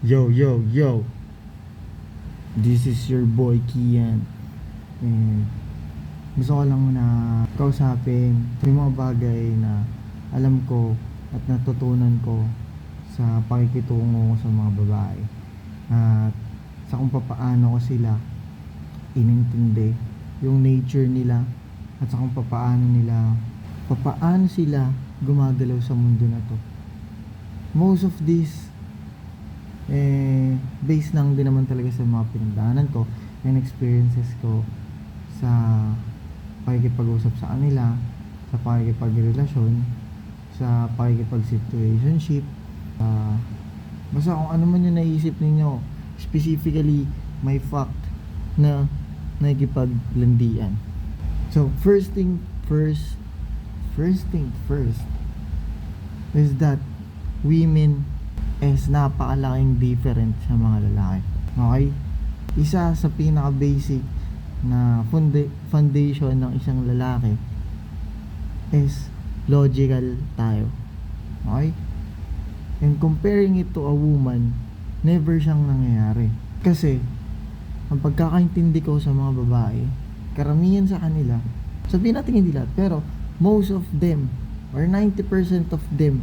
Yo, yo, yo. This is your boy Kian. And gusto ko lang na kausapin yung mga bagay na alam ko at natutunan ko sa pakikitungo ko sa mga babae. At sa kung papaano ko sila inintindi yung nature nila at sa kung papaano sila gumagalaw sa mundo na to. Most of this based lang din naman talaga sa mga pinagdaanan ko and experiences ko sa pakikipag-usap sa kanila, sa pakikipagrelasyon, sa pakikipag-situationship, basta kung ano man yung naisip ninyo, specifically may fact na nakikipaglandian. So first thing first is that women is napakalaking different sa mga lalaki. Okay? Isa sa pinaka-basic na foundation ng isang lalaki is logical tayo. Okay? And comparing it to a woman, never siyang nangyayari. Kasi, ang pagkakaintindi ko sa mga babae, karamihan sa kanila, sabihin natin hindi lahat, pero most of them, or 90% of them,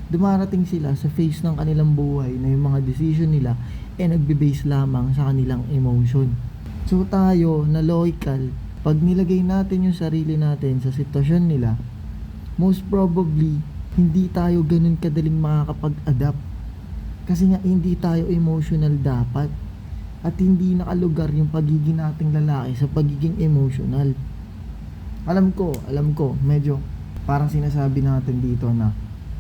dumarating sila sa phase ng kanilang buhay na yung mga decision nila nagbe-base lamang sa kanilang emotion. So tayo na logical, pag nilagay natin yung sarili natin sa sitwasyon nila, most probably hindi tayo ganun kadaling makakapag-adapt. Kasi nga hindi tayo emotional dapat, at hindi nakalugar yung pagiging nating lalaki sa pagiging emotional. Alam ko, medyo parang sinasabi natin dito na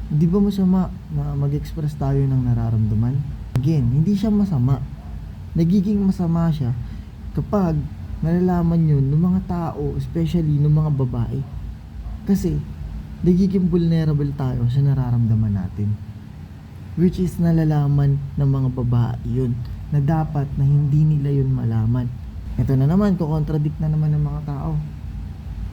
di ba masama na mag-express tayo ng nararamdaman? Again, hindi siya masama. Nagiging masama siya kapag nalalaman yun ng mga tao, especially ng mga babae. Kasi, nagiging vulnerable tayo sa nararamdaman natin. Which is nalalaman ng mga babae yun, na dapat na hindi nila yun malaman. Ito na naman, kukontradict na naman ng mga tao.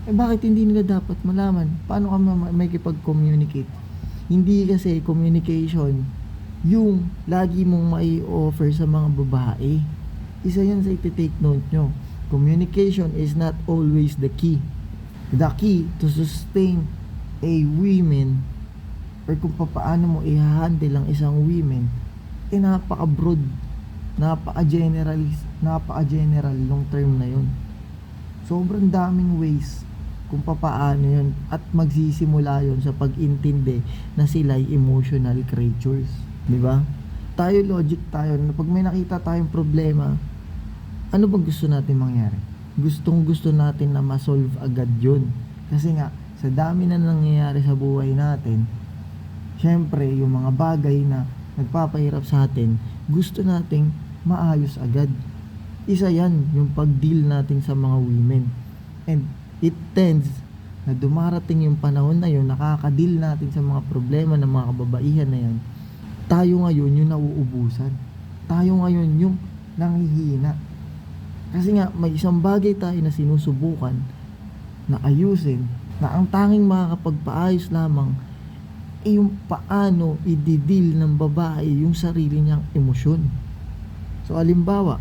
Bakit hindi nila dapat malaman? Paano ka may kipag-communicate? Hindi kasi communication yung lagi mong mai-offer sa mga babae. Isa yan sa iti-take note nyo. Communication is not always the key. The key to sustain a woman, or kung paano mo i-handle ang isang woman, napaka-broad, napaka-general yung term na yun. Sobrang daming ways kung papaano yun, at magsisimula yun sa pag-intindi na sila'y emotional creatures. Diba? Tayo logic tayo, na pag may nakita tayong problema, ano bang gusto natin mangyari? Gustong gusto natin na ma-solve agad yun. Kasi nga, sa dami na nangyayari sa buhay natin, syempre yung mga bagay na nagpapahirap sa atin, gusto nating maayos agad. Isa yan, yung pag-deal natin sa mga women. And it tends na dumarating yung panahon na yun, nakaka-deal natin sa mga problema ng mga kababaihan na yan, tayo ngayon yung nauubusan. Tayo ngayon yung nanghihina. Kasi nga, may isang bagay tayo na sinusubukan na ayusin, na ang tanging makakapagpaayos lamang yung paano i-deal ng babae yung sarili niyang emosyon. So, alimbawa,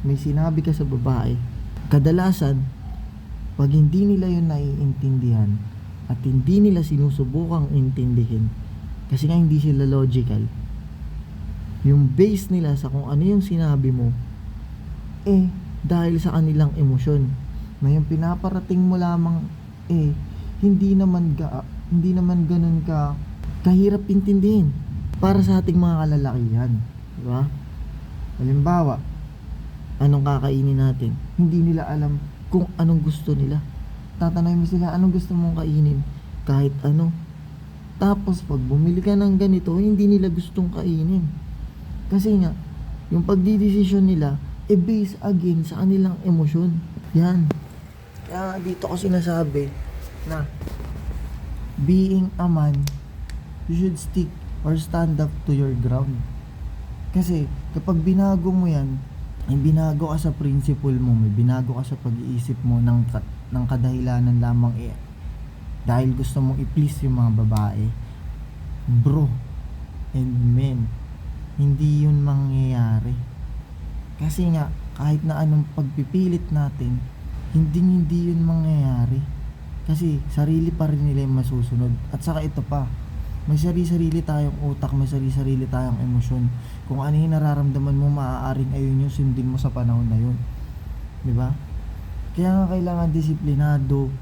may sinabi ka sa babae, kadalasan, pag hindi nila yun naiintindihan at hindi nila sinusubukang intindihin, kasi nga hindi sila logical, yung base nila sa kung ano yung sinabi mo, dahil sa kanilang emosyon, na yung pinaparating mo lamang, hindi naman ganun ka kahirap intindihin para sa ating mga kalalakihan. Diba? Halimbawa, anong kakainin natin? Hindi nila alam kung anong gusto nila. Tatanungin mo sila, anong gusto mong kainin? Kahit ano. Tapos pag bumili ka ng ganito, hindi nila gustong kainin. Kasi nga, yung pagdidesisyon nila, based again sa kanilang emosyon. Yan. Kaya dito ko sinasabi na being a man, you should stick or stand up to your ground. Kasi kapag binago mo yan, may binago ka sa principle mo, may binago ka sa pag-iisip mo ng kadahilanan lamang dahil gusto mong i-please yung mga babae, bro and men, hindi yun Kasi nga, kahit na anong pagpipilit natin, hindi yun mangyayari. Kasi sarili pa rin nila yung masusunod. At saka ito pa, may sarili-sarili tayong utak, may sarili-sarili tayong emosyon. Kung ano yung nararamdaman mo, maaaring ayun yung sundin mo sa panahon na yun. Di ba? Kaya nga kailangan disiplinado,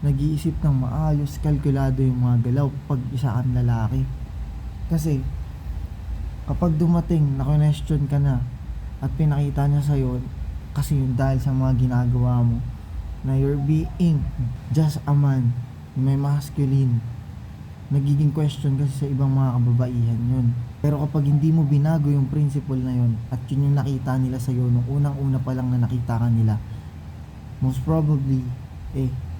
nag-iisip ng maayos, kalkulado yung mga galaw pag isa kang lalaki. Kasi kapag dumating na question ka na at pinakita niya sa'yo, kasi yun dahil sa mga ginagawa mo, na you're being just a man, may masculine, nagiging question kasi sa ibang mga kababaihan yun. Pero kapag hindi mo binago yung principle na yun, at yun yung nakita nila sa'yo nung unang-una pa lang na nakita ka nila, most probably,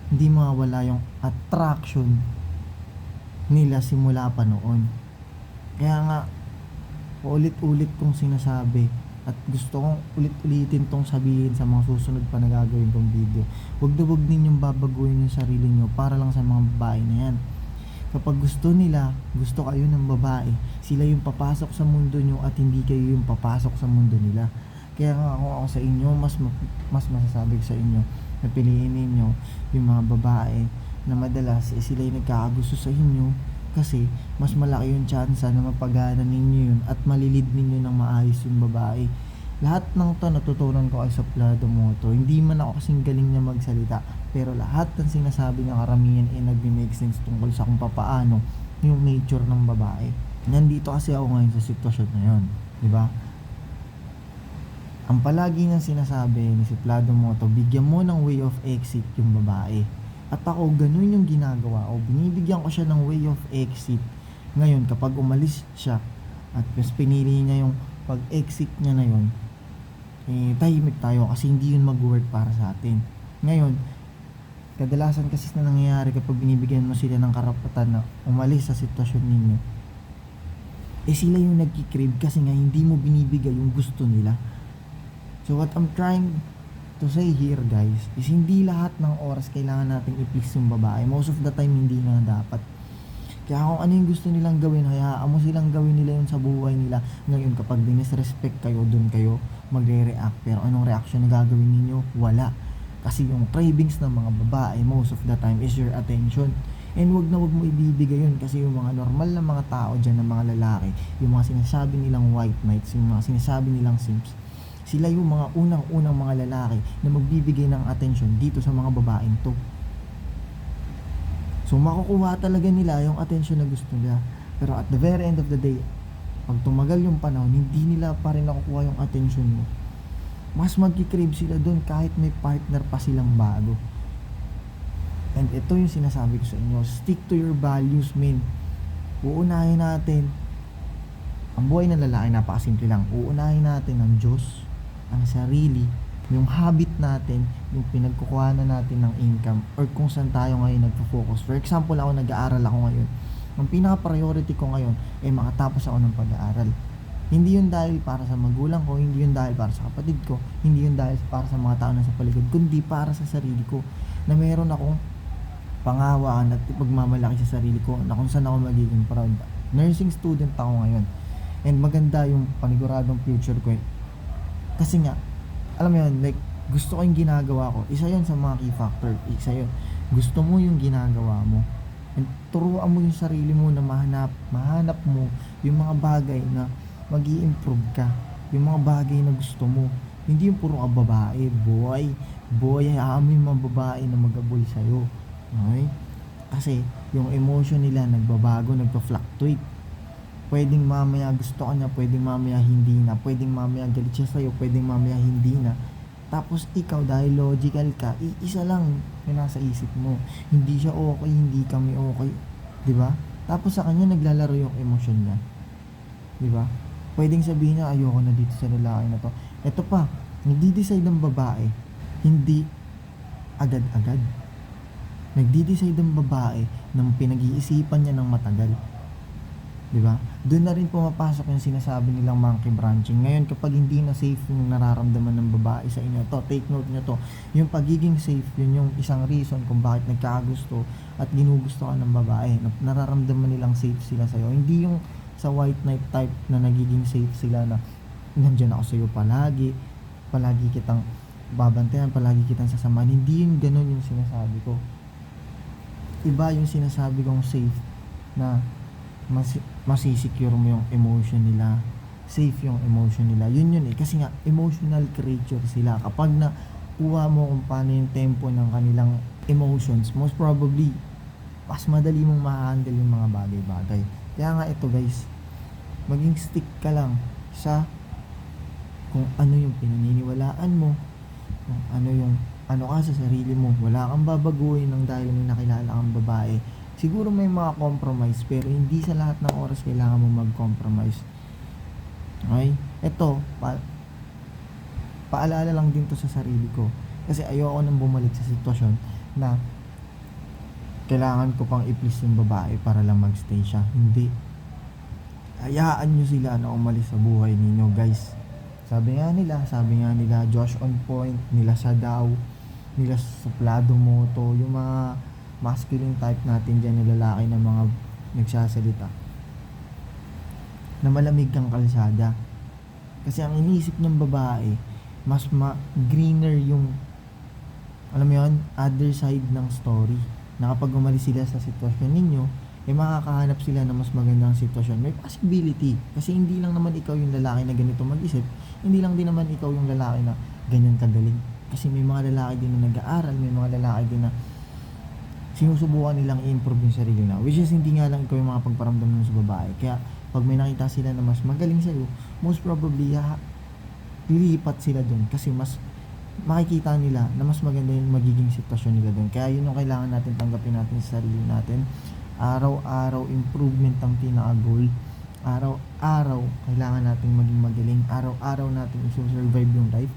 hindi mawawala yung attraction nila simula pa noon. Kaya nga, paulit-ulit kong sinasabi, at gusto kong ulit-ulitin tong sabihin sa mga susunod pa na gagawin kong video. Huwag na huwag ninyong babaguhin yung sarili nyo para lang sa mga babae na yan. Kapag gusto nila, gusto kayo ng babae, sila yung papasok sa mundo nyo at hindi kayo yung papasok sa mundo nila. Kaya nga kung ako sa inyo, mas masasabi ko sa inyo na piliin ninyo yung mga babae na madalas sila yung nagkakagusto sa inyo, kasi mas malaki yung tsansa na mapagana ninyo yun at malilid ninyo ng maayos yung babae. Lahat ng to natutunan ko ay sa Plado Moto. Hindi man ako kasing galing niya magsalita, pero lahat ng sinasabi niya karamihan ay nagme-make sense tungkol sa kung papaano yung nature ng babae. Nandito kasi ako ngayon sa sitwasyon na yun, di ba? Ang palagi niyang sinasabi ni si Plado Moto, bigyan mo ng way of exit yung babae. At ako, ganun yung ginagawa o binibigyan ko siya ng way of exit. Ngayon, kapag umalis siya at mas pinili niya yung pag-exit niya na yun, tahimik tayo kasi hindi yun mag-work para sa atin. Ngayon, kadalasan kasi na nangyayari kapag binibigyan mo sila ng karapatan na umalis sa sitwasyon ninyo, sila yung nagkikrib kasi nga hindi mo binibigay yung gusto nila. So what I'm trying to say here, guys, is hindi lahat ng oras kailangan nating i-please yung babae. Most of the time hindi nga dapat. Kaya kung ano yung gusto nilang gawin, hayaan mo silang gawin nila yun sa buhay nila. Ngayon kapag dinisrespect kayo, dun kayo magre-react. Pero anong reaction na gagawin ninyo? Wala. Kasi yung cravings ng mga babae most of the time is your attention. And wag na wag mo ibibigay yun kasi yung mga normal na mga tao dyan, ng mga lalaki, yung mga sinasabi nilang white knights, yung mga sinasabi nilang simps, sila yung mga unang-unang mga lalaki na magbibigay ng attention dito sa mga babaeng to. So makukuha talaga nila yung attention na gusto nila. Pero at the very end of the day, pag tumagal yung panahon, hindi nila pa rin nakukuha yung attention mo. Mas magkikrave sila doon kahit may partner pa silang bago. And ito yung sinasabi ko sa inyo, stick to your values, men. Uunahin natin, ang buhay ng lalaki napakasimple lang. Uunahin natin ang Diyos, ang sarili, yung habit natin, yung pinagkukuhanan natin ng income, or kung saan tayo ngayon nagpo-focus. For example, ako nag-aaral ako ngayon. Ang pinaka-priority ko ngayon ay makatapos ako ng pag-aaral. Hindi yun dahil para sa magulang ko, hindi yun dahil para sa kapatid ko, hindi yun dahil para sa mga tao na sa paligid, kundi para sa sarili ko, na meron akong pangawaan at pagmamalaki sa sarili ko na kung saan ako magiging proud. Nursing student ako ngayon. And maganda yung paniguradong future ko kasi nga, alam mo yun, like, gusto ko yung ginagawa ko. Isa yun sa mga key factor. Isa yun. Gusto mo yung ginagawa mo. And turuan mo yung sarili mo na mahanap mo yung mga bagay na mag-i-improve ka. Yung mga bagay na gusto mo. Hindi yung puro babae, boy, hayaan mo yung mga babae na mag-abol sa'yo. Okay? Kasi yung emotion nila nagbabago, nagpa-fluctuate. Pwedeng mamaya gusto ka niya, pwedeng mamaya hindi na, pwedeng mamaya galit siya sa'yo, pwedeng mamaya hindi na. Tapos ikaw, dahil logical ka, isa lang yung nasa isip mo. Hindi siya okay, hindi kami okay, di ba? Tapos sa kanya naglalaro yung emosyon niya, di ba? Pwedeng sabihin niya, ayoko na dito sa lalaki na to. Ito pa, nagdi-decide ng babae, hindi agad-agad. Nagdi-decide ng babae ng pinag-iisipan niya ng matagal. Diba? Doon na rin pumapasok yung sinasabi nilang monkey branching. Ngayon, kapag hindi na safe yung nararamdaman ng babae sa inyo, to, take note nyo to, yung pagiging safe, yun yung isang reason kung bakit nagkakagusto at ginugusto ka ng babae. Nararamdaman nilang safe sila sa'yo. Hindi yung sa white knight type na nagiging safe sila na nandyan ako sa'yo palagi, palagi kitang babantayan, palagi kitang sasamahan. Hindi yun ganun yung sinasabi ko. Iba yung sinasabi kong safe, na masisecure mo yung emotion nila, safe yung emotion nila. Yun eh, kasi nga emotional creature sila. Kapag nakuha mo kung paano yung tempo ng kanilang emotions, most probably mas madali mong ma-handle yung mga bagay-bagay. Kaya nga ito guys, maging stick ka lang sa kung ano yung pinaniniwalaan mo, kung ano ka sa sarili mo. Wala kang babaguhin ng dahil may nakilala kang babae. Siguro may mga compromise, pero hindi sa lahat ng oras kailangan mo mag-compromise. Okay? Ito, paalala lang din to sa sarili ko. Kasi ayoko nang bumalik sa sitwasyon na kailangan ko pang i-please yung babae para lang magstay siya. Hindi. Hayaan nyo sila na umalis sa buhay ninyo, guys. Sabi nga nila, Josh on point, nila Sadaw, nila Suplado Moto, yung mga masculine type natin dyan, yung lalaki na mga nagsasalita, na malamig kang kalsada. Kasi ang iniisip ng babae, mas greener yung, alam mo yun, other side ng story. Na kapag umalis sila sa sitwasyon ninyo, makakahanap sila ng mas magandang sitwasyon. May possibility. Kasi hindi lang naman ikaw yung lalaki na ganito mag-isip. Hindi lang din naman ikaw yung lalaki na ganyan kagaling. Kasi may mga lalaki din na nag-aaral, may mga lalaki din na sinusubukan nilang i-improve yung sarili na. Which is hindi nga lang ikaw yung mga pagparamdam nun sa babae. Kaya pag may nakita sila na mas magaling sa'yo, most probably lilipat sila dun. Kasi mas makikita nila na mas maganda yung magiging sitwasyon nila dun. Kaya yun yung kailangan natin tanggapin natin sa sarili natin. Araw-araw improvement ang pinaka-goal. Araw-araw kailangan natin maging magaling. Araw-araw natin i-survive yung life.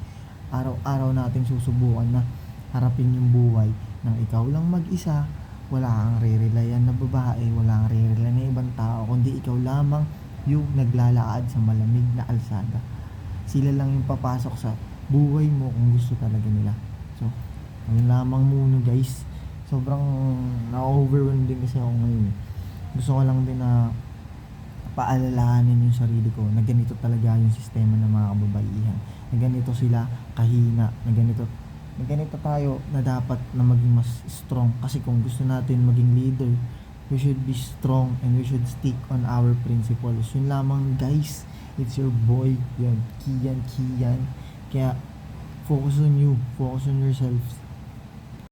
Araw-araw natin susubukan na harapin yung buhay nang ikaw lang mag-isa. Wala kang re-relyan na babae, wala kang re-relyan na ibang tao, kundi ikaw lamang yung naglalakad sa malamig na kalsada. Sila lang yung papasok sa buhay mo kung gusto talaga nila. So, ang lamang muna guys. Sobrang na-overwhelm din kasi ako ngayon. Gusto ko lang din na paalalahanin yung sarili ko na ganito talaga yung sistema ng mga kababaihan. Na ganito sila kahina, na ganito tayo na dapat na maging mas strong. Kasi kung gusto natin maging leader, we should be strong and we should stick on our principles. Yun lamang guys. It's your boy, yun, Kian. Kaya focus on you, focus on yourself,